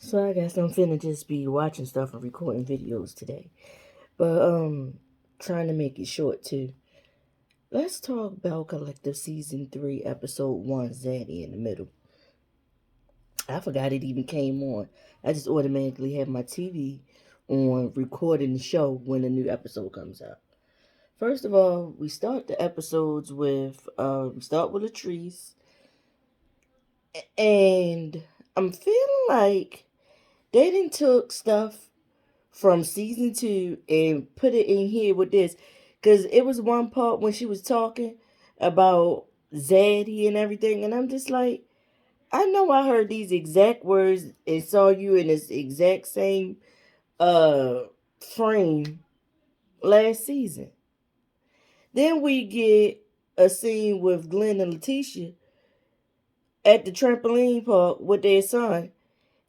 So I guess I'm finna just be watching stuff and recording videos today. But trying to make it short too. Let's talk Belle Collective Season 3, Episode 1, Zaddy in the middle. I forgot it even came on. I just automatically have my TV on recording the show when a new episode comes out. First of all, we start the episodes with we start with Latrice, and I'm feeling like they didn't took stuff from season 2 and put it in here with this, because it was one part when she was talking about Zaddy and everything, and I'm just like, I know I heard these exact words and saw you in this exact same uh frame last season. Then we get a scene with Glenn and Letitia at the trampoline park with their son.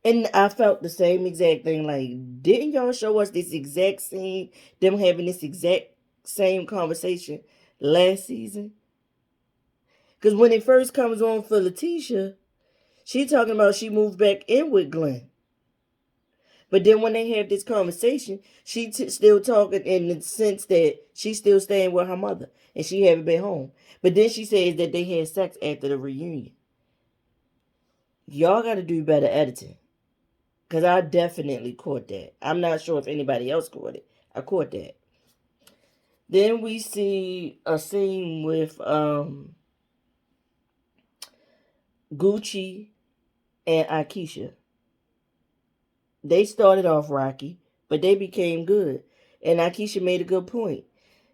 And I felt the same exact thing. Like, didn't y'all show us this exact scene, them having this exact same conversation last season? Because when it first comes on for Letitia, she talking about she moved back in with Glenn. But then when they have this conversation, she still talking in the sense that she's still staying with her mother and she haven't been home. But then she says that they had sex after the reunion. Y'all got to do better editing. Because I definitely caught that. I'm not sure if anybody else caught it. I caught that. Then we see a scene with Gucci and Akeisha. They started off rocky, but they became good. And Akeisha made a good point.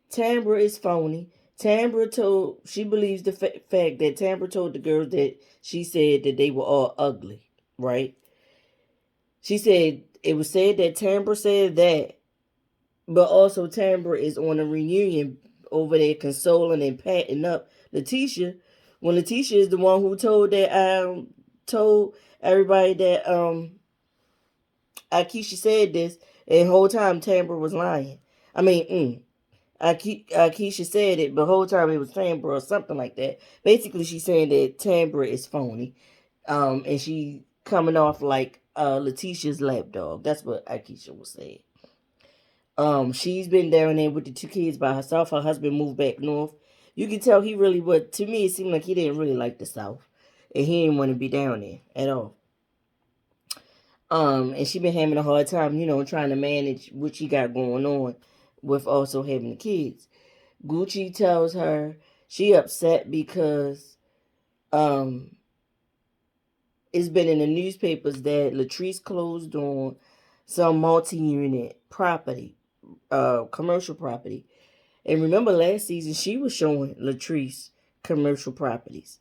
Tambra is phony. She believes the fact that Tambra told the girls that she said that they were all ugly, right? She said, it was said that Tambra said that, but also Tambra is on a reunion over there consoling and patting up Letitia, when Letitia is the one who told everybody that Akeisha said this, and the whole time Tambra was lying. I mean, Akeisha said it, but the whole time it was Tambra or something like that. Basically, she's saying that Tambra is phony, and she coming off like Letitia's lapdog. That's what Akeisha was saying. She's been down there with the two kids by herself. Her husband moved back north. You can tell he really would. To me, it seemed like he didn't really like the South, and he didn't want to be down there at all. And she been having a hard time, trying to manage what she got going on with also having the kids. Gucci tells her she upset because um it's been in the newspapers that Latrice closed on some multi-unit property, commercial property. And remember last season she was showing Latrice commercial properties.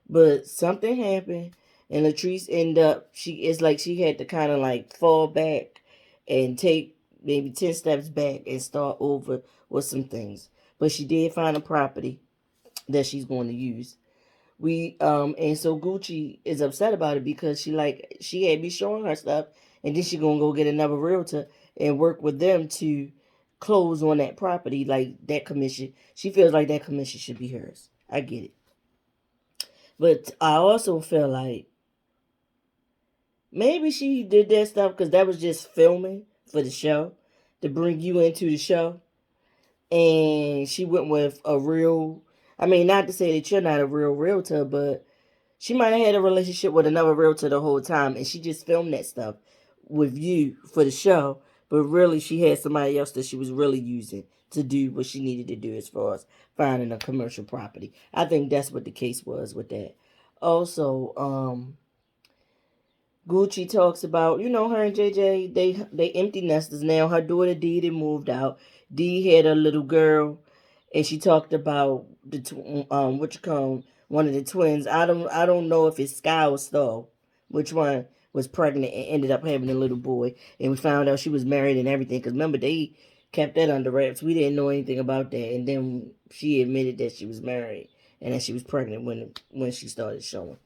But something happened and Latrice ended up it's like she had to kind of like fall back and take maybe 10 steps back and start over with some things. But she did find a property that she's going to use. And so Gucci is upset about it because she had me showing her stuff, and then she gonna go get another realtor and work with them to close on that property, like that commission. She feels like that commission should be hers. I get it. But I also feel like maybe she did that stuff because that was just filming for the show to bring you into the show. And she went with a real, I mean, not to say that you're not a real realtor, but she might have had a relationship with another realtor the whole time, and she just filmed that stuff with you for the show. But really, she had somebody else that she was really using to do what she needed to do as far as finding a commercial property. I think that's what the case was with that. Also, Gucci talks about, her and JJ, they empty nesters now. Her daughter Dee did moved out. Dee had a little girl, and she talked about what you call one of the twins. I don't know if it's Sky or Star, which one was pregnant and ended up having a little boy. And we found out she was married and everything. Because remember, they kept that under wraps. We didn't know anything about that. And then she admitted that she was married and that she was pregnant when she started showing.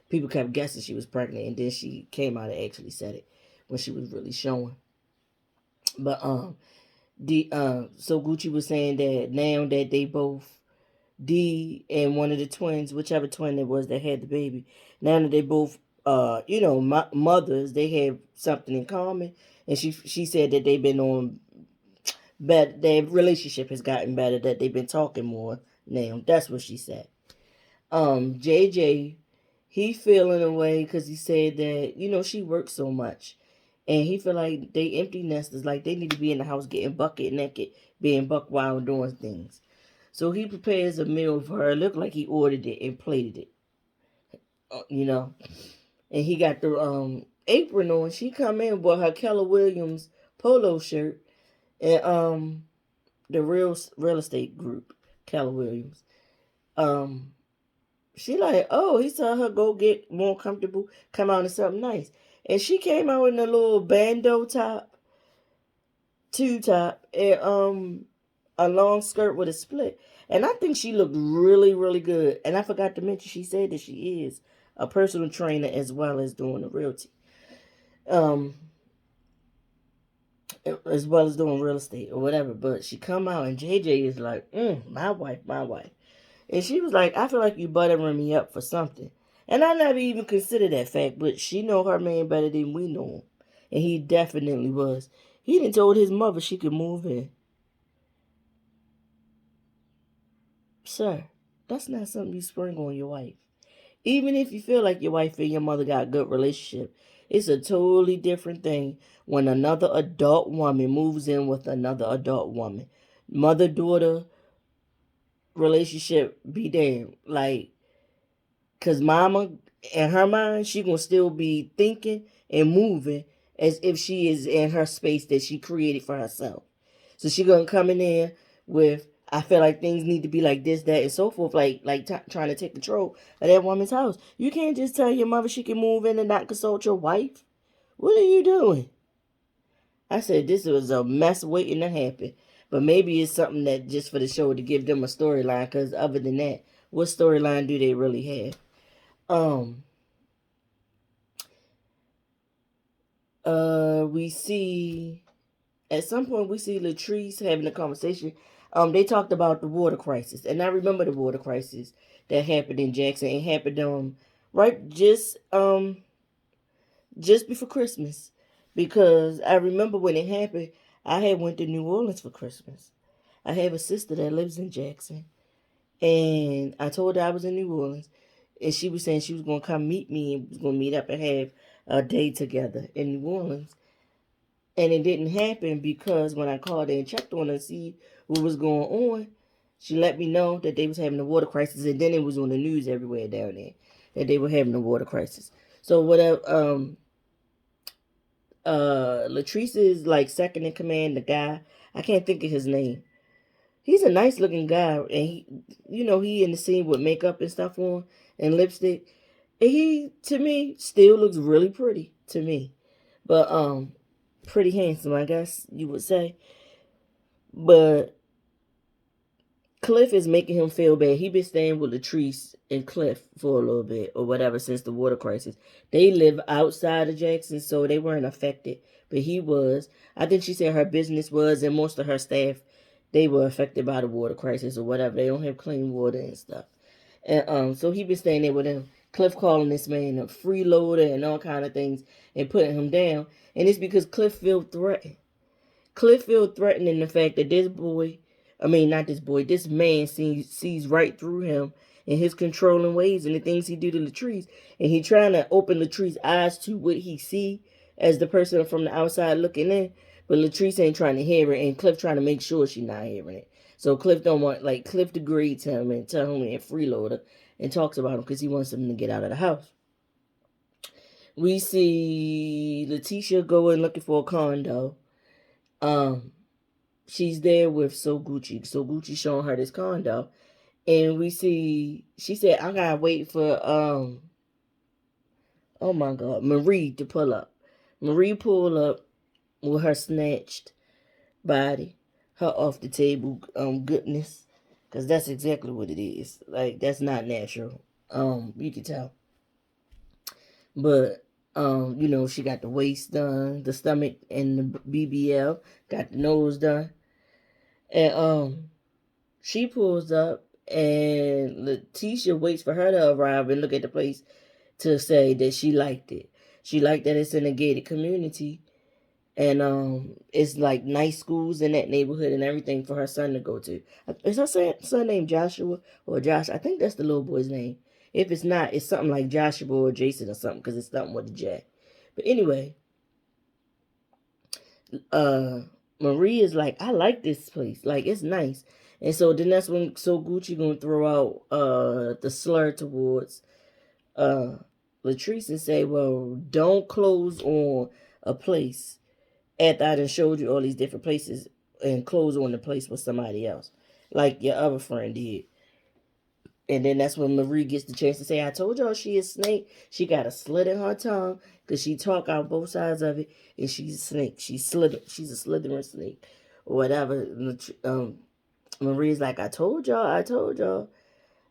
People kept guessing she was pregnant, and then she came out and actually said it when she was really showing. But so Gucci was saying that now that they both D and one of the twins, whichever twin it was that had the baby, now that they both mothers, they have something in common, and she said that they've been on but their relationship has gotten better, that they've been talking more now. That's what she said. JJ, he feeling away because he said that she works so much, and he feel like they empty nesters, like they need to be in the house getting bucket naked, being buck wild doing things. So he prepares a meal for her. Look like he ordered it and plated it, and he got the apron on. She come in with her Keller Williams polo shirt and the real estate group, Keller Williams. Um, she like, oh, he saw her go get more comfortable, come out in something nice. And she came out in a little bandeau top, two top, and a long skirt with a split. And I think she looked really, really good. And I forgot to mention, she said that she is a personal trainer as well as doing the realty. Um, as well as doing real estate or whatever. But she come out and JJ is like, my wife, my wife. And she was like, I feel like you buttering me up for something. And I never even considered that fact, but she know her man better than we know him. And he definitely was. He done told his mother she could move in. Sir, that's not something you spring on your wife. Even if you feel like your wife and your mother got a good relationship, it's a totally different thing when another adult woman moves in with another adult woman. Mother-daughter relationship be damned. Like, because mama, in her mind, she going to still be thinking and moving as if she is in her space that she created for herself. So she going to come in there with, I feel like things need to be like this, that, and so forth, trying to take control of that woman's house. You can't just tell your mother she can move in and not consult your wife. What are you doing? I said this was a mess waiting to happen. But maybe it's something that just for the show to give them a storyline, because other than that, what storyline do they really have? Um, we see at some point we see Latrice having a conversation. They talked about the water crisis, and I remember the water crisis that happened in Jackson. It happened right just before Christmas, because I remember when it happened. I had went to New Orleans for Christmas. I have a sister that lives in Jackson, and I told her I was in New Orleans, and she was saying she was gonna come meet me and was gonna meet up and have a day together in New Orleans. And it didn't happen because when I called her and checked on her to see what was going on, she let me know that they was having a water crisis, and then it was on the news everywhere down there that they were having a water crisis. So whatever, Latrice is like second in command. The guy, I can't think of his name. He's a nice looking guy, and he in the scene with makeup and stuff on and lipstick. And he, to me, still looks really pretty to me, but pretty handsome, I guess you would say. But Cliff is making him feel bad. He been staying with Latrice and Cliff for a little bit or whatever since the water crisis. They live outside of Jackson, so they weren't affected, but he was. I think she said her business was, and most of her staff, they were affected by the water crisis or whatever. They don't have clean water and stuff. And so he been staying there with him. Cliff calling this man a freeloader and all kind of things and putting him down. And it's because Cliff feel threatened. Cliff feel threatened in the fact that this man sees right through him and his controlling ways and the things he do to Latrice. And he trying to open Latrice's eyes to what he see as the person from the outside looking in. But Latrice ain't trying to hear it, and Cliff trying to make sure she not hearing it. So Cliff don't want, like, Cliff agreed to him and tell him and freeloader and talks about him because he wants him to get out of the house. We see Letitia going looking for a condo. She's there with So Gucci. So Gucci showing her this condo. And we see, she said, I gotta wait for, oh my God, Marie to pull up. Marie pulled up with her snatched body, her off the table goodness. Because that's exactly what it is. Like, that's not natural. You can tell. But, she got the waist done, the stomach and the BBL, got the nose done. And, she pulls up and Letitia waits for her to arrive and look at the place to say that she liked it. She liked that it's in a gated community, and it's like nice schools in that neighborhood and everything for her son to go to. Is her son named Joshua or Josh? I think that's the little boy's name. If it's not, it's something like Joshua or Jason or something, because it's something with a J. But anyway, uh Marie is like, I like this place, like it's nice. And so then that's when So Gucci gonna throw out the slur towards uh Latrice and say, well, don't close on a place after I done showed you all these different places and close on the place with somebody else, like your other friend did. And then that's when Marie gets the chance to say, I told y'all she a snake. She got a slit in her tongue because she talk out both sides of it. And she's a snake. She's a slithering snake. Or whatever. Marie's like, I told y'all. I told y'all.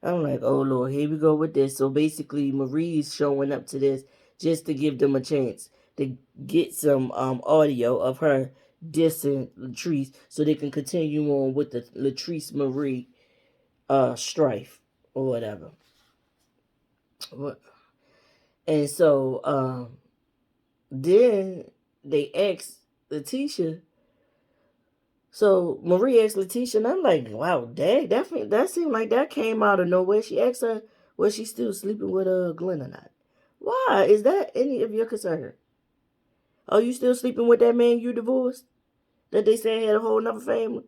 I'm like, oh, Lord, here we go with this. So basically, Marie's showing up to this just to give them a chance to get some audio of her dissing Latrice so they can continue on with the Latrice Marie strife or whatever. And so then they asked Letitia. So Marie asked Letitia, and I'm like, wow, that seemed like that came out of nowhere. She asked her, was she still sleeping with Glenn or not? Why? Is that any of your concern? Are you still sleeping with that man you divorced? That they say had a whole nother family?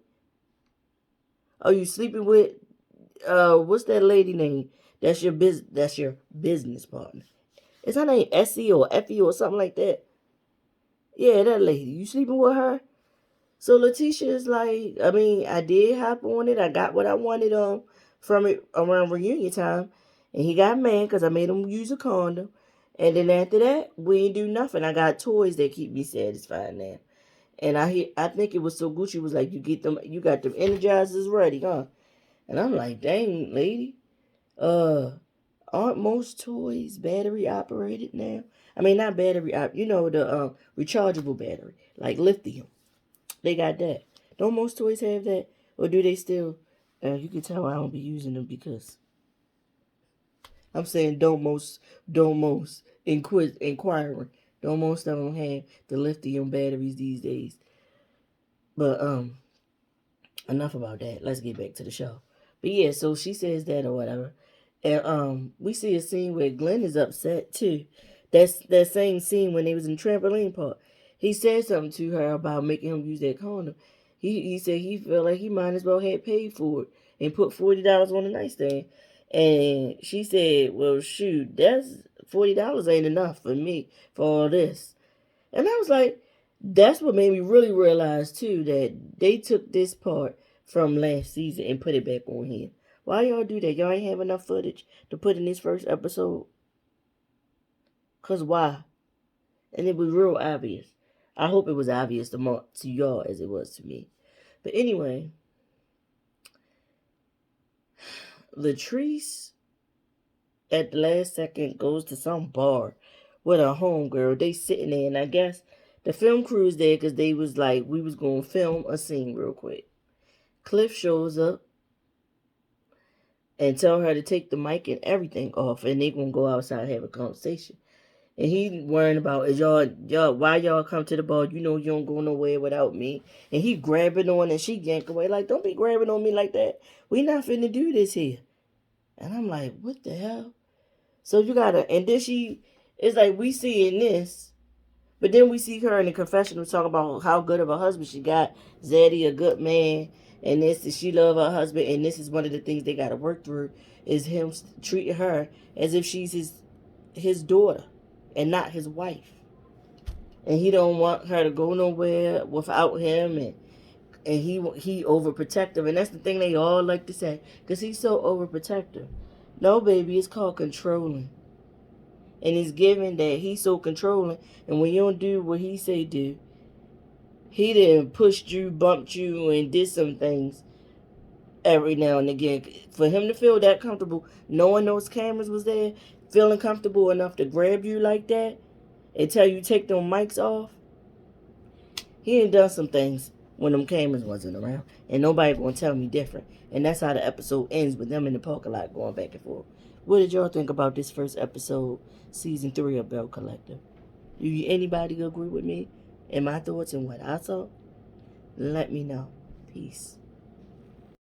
Are you sleeping with what's that lady name? That's your business partner. Is her name Essie or Effie or something like that? Yeah, that lady. You sleeping with her? So Letitia is like, I mean, I did hop on it. I got what I wanted from it around reunion time. And he got mad because I made him use a condom. And then after that, we ain't do nothing. I got toys that keep me satisfied now. And I think it was So Gucci was like, you got them energizers ready, huh? And I'm like, dang, lady. Aren't most toys battery operated now? I mean, not battery the rechargeable battery, like lithium. They got that. Don't most toys have that? Or do they still? You can tell I don't be using them because I'm saying don't most inquiring. Don't most of them have the lithium batteries these days. But enough about that. Let's get back to the show. But yeah, so she says that or whatever. And we see a scene where Glenn is upset too. That's that same scene when they was in trampoline park. He said something to her about making him use that condom. He said he felt like he might as well had paid for it and put $40 on the nightstand. And she said, well, shoot, that's $40 ain't enough for me for all this. And I was like, that's what made me really realize too that they took this part from last season and put it back on here. Why y'all do that? Y'all ain't have enough footage to put in this first episode? Cause why? And it was real obvious. I hope it was obvious to y'all as it was to me. But anyway, Latrice at the last second goes to some bar with her homegirl. They sitting there, and I guess the film crew's there because they was like, we was going to film a scene real quick. Cliff shows up and tell her to take the mic and everything off, and they gonna go outside and have a conversation. And he worrying about, is y'all why y'all come to the bar? You know you don't go nowhere without me. And he grabbing on and she yank away like, don't be grabbing on me like that. We not finna do this here. And I'm like, what the hell? So you gotta, and then it's like we seeing this, but then we see her in the confessional talk about how good of a husband she got. Zaddy, a good man, and this is she love her husband, and this is one of the things they gotta work through is him treating her as if she's his daughter and not his wife. And he don't want her to go nowhere without him, and he overprotective, and that's the thing they all like to say, because he's so overprotective. No, baby, it's called controlling. And it's given that he's so controlling, and when you don't do what he say do, he done pushed you, bumped you, and did some things every now and again. For him to feel that comfortable, knowing those cameras was there, feeling comfortable enough to grab you like that and tell you take them mics off, he ain't done some things when them cameras wasn't around. And nobody gonna tell me different. And that's how the episode ends with them in the parking lot going back and forth. What did y'all think about this first episode, season 3 of Belle Collective? Do anybody agree with me and my thoughts and what I saw? Let me know. Peace.